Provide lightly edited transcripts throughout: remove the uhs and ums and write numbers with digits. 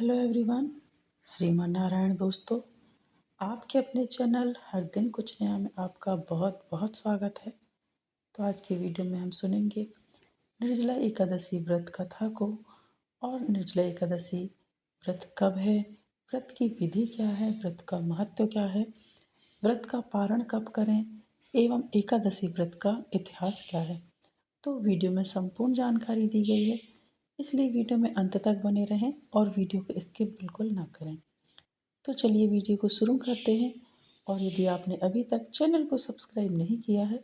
Hello everyone, श्रीमान नारायण दोस्तों। आपके अपने चैनल हर दिन कुछ नया में आपका बहुत बहुत स्वागत है। तो आज की वीडियो में हम सुनेंगे निर्जला एकादशी व्रत कथा को। और निर्जला एकादशी व्रत कब है, व्रत की विधि क्या है, व्रत का महत्व क्या है, व्रत का पारण कब करें एवं एकादशी व्रत का इतिहास क्या है। तो वीडियो में संपूर्ण जानकारी दी गई है, इसलिए वीडियो में अंत तक बने रहें और वीडियो को स्किप बिल्कुल ना करें। तो चलिए वीडियो को शुरू करते हैं। और यदि आपने अभी तक चैनल को सब्सक्राइब नहीं किया है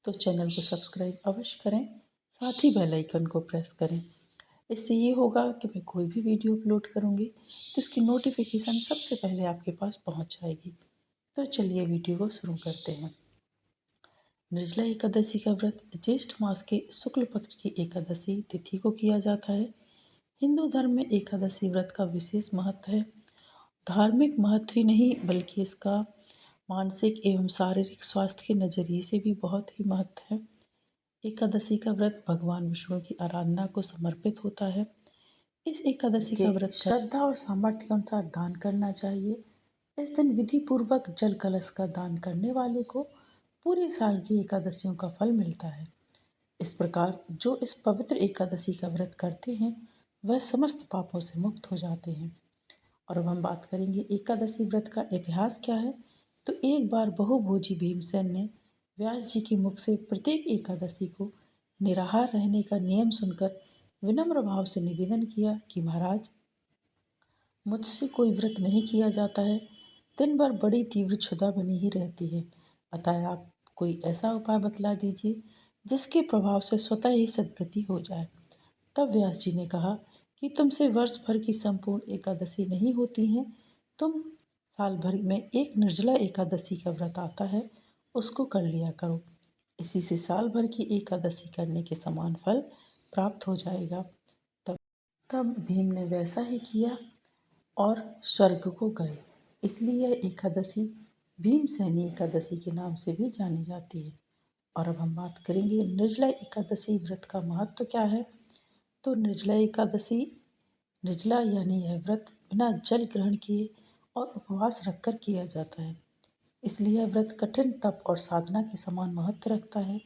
तो चैनल को सब्सक्राइब अवश्य करें, साथ ही बेल आइकन को प्रेस करें। इससे ये होगा कि मैं कोई भी वीडियो अपलोड करूँगी तो इसकी नोटिफिकेशन सबसे पहले आपके पास पहुँच जाएगी। तो चलिए वीडियो को शुरू करते हैं। निर्जला एकादशी का व्रत ज्येष्ठ मास के शुक्ल पक्ष की एकादशी तिथि को किया जाता है। हिंदू धर्म में एकादशी व्रत का विशेष महत्व है। धार्मिक महत्व ही नहीं बल्कि इसका मानसिक एवं शारीरिक स्वास्थ्य के नज़रिए से भी बहुत ही महत्व है। एकादशी का व्रत भगवान विष्णु की आराधना को समर्पित होता है। इस एकादशी का व्रत श्रद्धा और सामर्थ्य के अनुसार दान करना चाहिए। इस दिन विधि पूर्वक जल कलश का दान करने वाले को पूरे साल की एकादशियों का फल मिलता है। इस प्रकार जो इस पवित्र एकादशी का व्रत करते हैं वह समस्त पापों से मुक्त हो जाते हैं। और अब हम बात करेंगे एकादशी व्रत का इतिहास क्या है। तो एक बार बहुभोजी भीमसेन ने व्यास जी के मुख से प्रत्येक एकादशी को निराहार रहने का नियम सुनकर विनम्र भाव से निवेदन किया कि महाराज, मुझसे कोई व्रत नहीं किया जाता है। दिन भर बड़ी तीव्र क्षुधा बनी ही रहती है। अतः आप कोई ऐसा उपाय बतला दीजिए जिसके प्रभाव से स्वतः ही सद्गति हो जाए। तब व्यास जी ने कहा कि तुमसे वर्ष भर की संपूर्ण एकादशी नहीं होती हैं। तुम साल भर में एक निर्जला एकादशी का व्रत आता है, उसको कर लिया करो। इसी से साल भर की एकादशी करने के समान फल प्राप्त हो जाएगा। तब भीम ने वैसा ही किया और स्वर्ग को गए। इसलिए यह एकादशी भीमसेनी एकादशी के नाम से भी जानी जाती है। और अब हम बात करेंगे निर्जला एकादशी व्रत का महत्व क्या है। तो निर्जला एकादशी, निर्जला यानी यह व्रत बिना जल ग्रहण किए और उपवास रखकर किया जाता है। इसलिए यह व्रत कठिन तप और साधना के समान महत्व रखता है।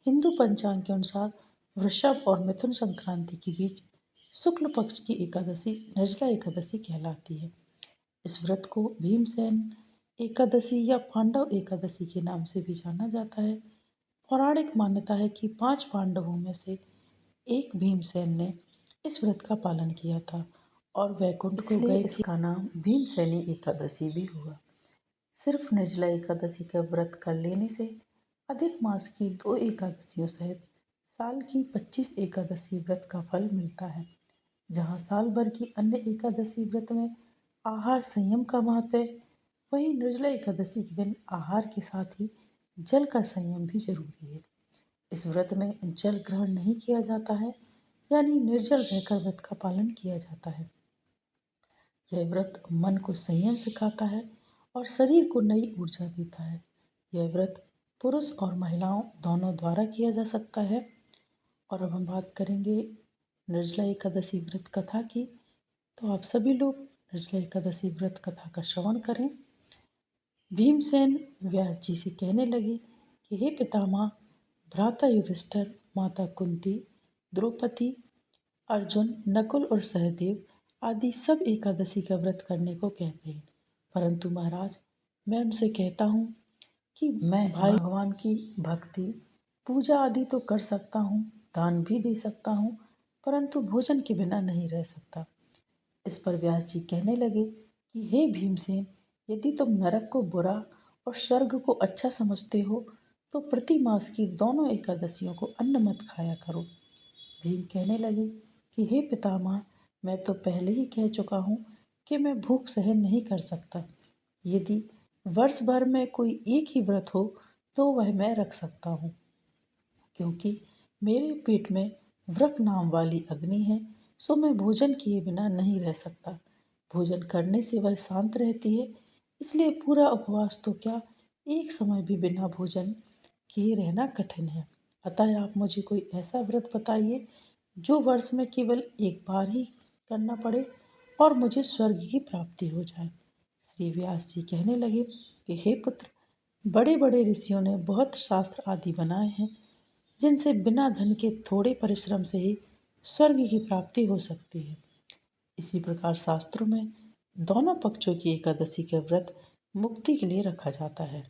हिंदू पंचांग के अनुसार वृषभ और मिथुन संक्रांति के बीच शुक्ल पक्ष की एकादशी निर्जला एकादशी कहलाती है। इस व्रत को भीमसेन एकादशी या पांडव एकादशी के नाम से भी जाना जाता है। पौराणिक मान्यता है कि 5 पांडवों में से एक भीमसेन ने इस व्रत का पालन किया था और वैकुंठ को गए। इसका नाम भीमसेनी एकादशी भी हुआ। सिर्फ निर्जला एकादशी का व्रत कर लेने से अधिक मास की 2 एकादशियों सहित साल की 25 एकादशी व्रत का फल मिलता है। जहाँ साल भर की अन्य एकादशी व्रत में आहार संयम का महत्व है, वहीं निर्जला एकादशी के दिन आहार के साथ ही जल का संयम भी जरूरी है। इस व्रत में जल ग्रहण नहीं किया जाता है, यानी निर्जल रहकर व्रत का पालन किया जाता है। यह व्रत मन को संयम सिखाता है और शरीर को नई ऊर्जा देता है। यह व्रत पुरुष और महिलाओं दोनों द्वारा किया जा सकता है। और अब हम बात करेंगे निर्जला एकादशी व्रत कथा की। तो आप सभी लोग निर्जला एकादशी व्रत कथा का श्रवण करें। भीमसेन व्यास जी से कहने लगे कि हे पितामह, भ्राता युधिष्ठिर, माता कुंती, द्रौपदी, अर्जुन, नकुल और सहदेव आदि सब एकादशी का व्रत करने को कहते हैं, परंतु महाराज, मैं उनसे कहता हूँ कि मैं भगवान की भक्ति पूजा आदि तो कर सकता हूँ, दान भी दे सकता हूँ, परंतु भोजन के बिना नहीं रह सकता। इस पर व्यास जी कहने लगे कि हे भीमसेन, यदि तुम नरक को बुरा और स्वर्ग को अच्छा समझते हो तो प्रति मास की दोनों एकादशियों को अन्न मत खाया करो। भीम कहने लगे कि हे पितामह, मैं तो पहले ही कह चुका हूँ कि मैं भूख सहन नहीं कर सकता। यदि वर्ष भर में कोई एक ही व्रत हो तो वह मैं रख सकता हूँ, क्योंकि मेरे पेट में व्रत नाम वाली अग्नि है, सो मैं भोजन किए बिना नहीं रह सकता। भोजन करने से वह शांत रहती है, इसलिए पूरा उपवास तो क्या, एक समय भी बिना भोजन किए रहना कठिन है। अतः आप मुझे कोई ऐसा व्रत बताइए जो वर्ष में केवल एक बार ही करना पड़े और मुझे स्वर्ग की प्राप्ति हो जाए। श्री व्यास जी कहने लगे कि हे पुत्र, बड़े बड़े ऋषियों ने बहुत शास्त्र आदि बनाए हैं जिनसे बिना धन के थोड़े परिश्रम से ही स्वर्ग की प्राप्ति हो सकती है। इसी प्रकार शास्त्रों में दोनों पक्षों की एकादशी का व्रत मुक्ति के लिए रखा जाता है।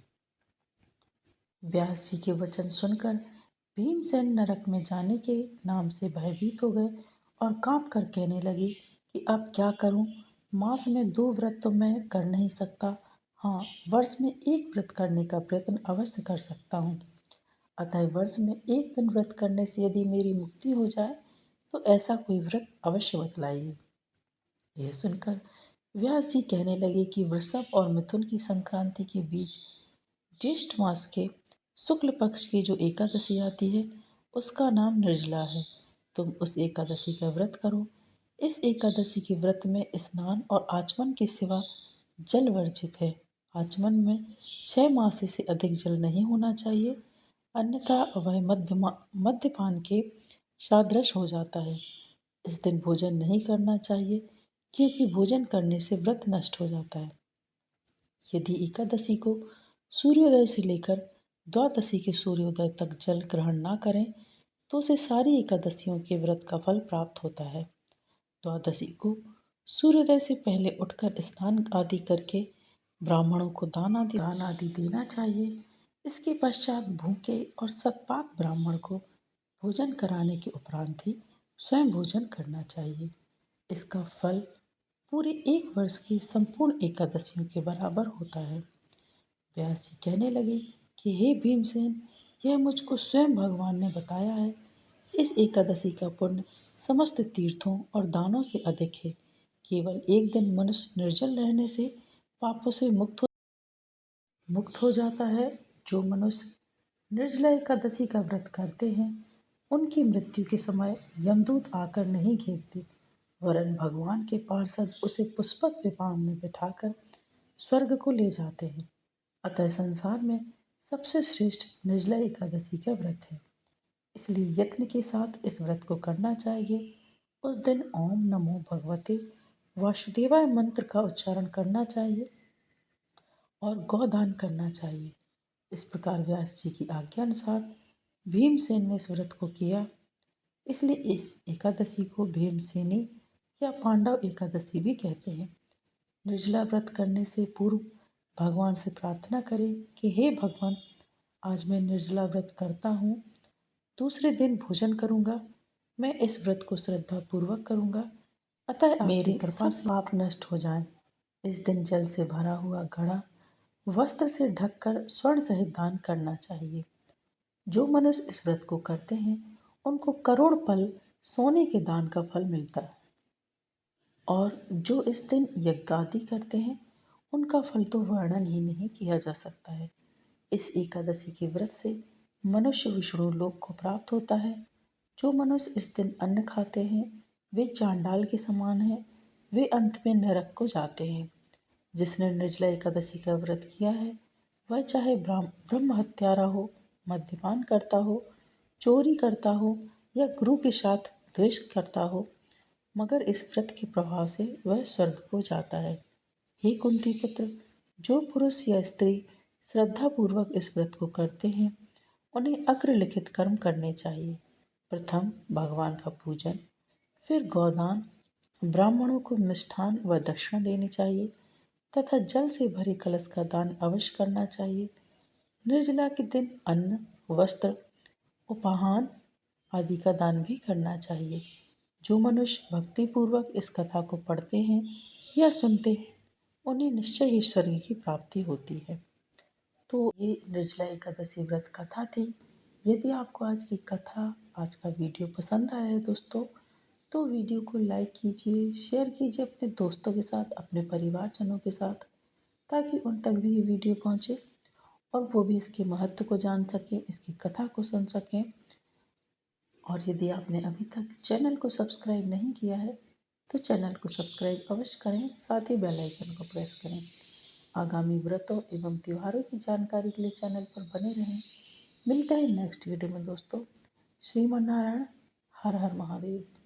व्यास जी के वचन सुनकर भीमसेन नरक में जाने के नाम से भयभीत हो गए और कांप कर कहने लगे कि अब क्या करूं? मास में 2 व्रत तो मैं कर नहीं सकता। हाँ, वर्ष में 1 व्रत करने का प्रयत्न अवश्य कर सकता हूँ। अतः वर्ष में 1 दिन व्रत करने से यदि मेरी मुक्ति हो जाए तो ऐसा कोई व्रत अवश्य बतलाइए। यह सुनकर व्यास जी कहने लगे कि वृषभ और मिथुन की संक्रांति के बीच ज्येष्ठ मास के शुक्ल पक्ष की जो एकादशी आती है उसका नाम निर्जला है। तुम उस एकादशी का व्रत करो। इस एकादशी के व्रत में स्नान और आचमन के सिवा जल वर्जित है। आचमन में 6 मास से अधिक जल नहीं होना चाहिए, अन्यथा वह मद्यपान के सादृश हो जाता है। इस दिन भोजन नहीं करना चाहिए क्योंकि भोजन करने से व्रत नष्ट हो जाता है। यदि एकादशी को सूर्योदय से लेकर द्वादशी के सूर्योदय तक जल ग्रहण न करें तो उसे सारी एकादशियों के व्रत का फल प्राप्त होता है। द्वादशी को सूर्योदय से पहले उठकर स्नान आदि करके ब्राह्मणों को दान आदि देना चाहिए। इसके पश्चात भूखे और सतपाक ब्राह्मण को भोजन कराने के उपरांत ही स्वयं भोजन करना चाहिए। इसका फल पूरे 1 वर्ष की संपूर्ण एकादशियों के बराबर होता है। व्यास जी कहने लगे कि हे भीमसेन, यह मुझको स्वयं भगवान ने बताया है। इस एकादशी का पुण्य समस्त तीर्थों और दानों से अधिक है। केवल 1 दिन मनुष्य निर्जल रहने से पापों से मुक्त हो जाता है। जो मनुष्य निर्जला एकादशी का व्रत करते हैं उनकी मृत्यु के समय यमदूत आकर नहीं घेरते, वरन भगवान के पार्षद उसे पुष्पक विमान में बिठाकर स्वर्ग को ले जाते हैं। अतः संसार में सबसे श्रेष्ठ निर्जला एकादशी का व्रत है, इसलिए यत्न के साथ इस व्रत को करना चाहिए। उस दिन ओम नमो भगवते वासुदेवाय मंत्र का उच्चारण करना चाहिए और गोदान करना चाहिए। इस प्रकार व्यास जी की आज्ञा अनुसार भीमसेन ने इस व्रत को किया। इसलिए इस एकादशी को भीमसेनी या पांडव एकादशी भी कहते हैं। निर्जला व्रत करने से पूर्व भगवान से प्रार्थना करें कि हे भगवान, आज मैं निर्जला व्रत करता हूँ। दूसरे दिन भोजन करूँगा। मैं इस व्रत को श्रद्धा पूर्वक करूँगा, अतः मेरी कृपा से पाप नष्ट हो जाएं। इस दिन जल से भरा हुआ घड़ा वस्त्र से ढककर स्वर्ण सहित दान करना चाहिए। जो मनुष्य इस व्रत को करते हैं उनको करोड़ पल सोने के दान का फल मिलता है, और जो इस दिन यज्ञादि करते हैं उनका फल तो वर्णन ही नहीं किया जा सकता है। इस एकादशी के व्रत से मनुष्य विष्णु लोक को प्राप्त होता है। जो मनुष्य इस दिन अन्न खाते हैं वे चांडाल के समान हैं, वे अंत में नरक को जाते हैं। जिसने निर्जला एकादशी का व्रत किया है वह चाहे ब्रह्म हत्यारा हो, मद्यपान करता हो, चोरी करता हो या गुरु के साथ द्वेष करता हो, मगर इस व्रत के प्रभाव से वह स्वर्ग को जाता है। हे कुंती पुत्र, जो पुरुष या स्त्री श्रद्धापूर्वक इस व्रत को करते हैं उन्हें अग्रलिखित कर्म करने चाहिए। प्रथम भगवान का पूजन, फिर गोदान, ब्राह्मणों को मिष्ठान व दक्षिणा देनी चाहिए तथा जल से भरे कलश का दान अवश्य करना चाहिए। निर्जला के दिन अन्न, वस्त्र, उपाहान आदि का दान भी करना चाहिए। जो मनुष्य भक्तिपूर्वक इस कथा को पढ़ते हैं या सुनते हैं उन्हें निश्चय ही स्वर्ग की प्राप्ति होती है। तो ये निर्जला एकादशी व्रत कथा थी। यदि आपको आज की कथा, आज का वीडियो पसंद आया है दोस्तों, तो वीडियो को लाइक कीजिए, शेयर कीजिए अपने दोस्तों के साथ, अपने परिवारजनों के साथ, ताकि उन तक भी ये वीडियो पहुँचे और वो भी इसके महत्व को जान सकें, इसकी कथा को सुन सकें। और यदि आपने अभी तक चैनल को सब्सक्राइब नहीं किया है तो चैनल को सब्सक्राइब अवश्य करें, साथ ही बेल आइकन को प्रेस करें। आगामी व्रतों एवं त्योहारों की जानकारी के लिए चैनल पर बने रहें। मिलते हैं नेक्स्ट वीडियो में दोस्तों। श्रीमन नारायण। हर हर महादेव।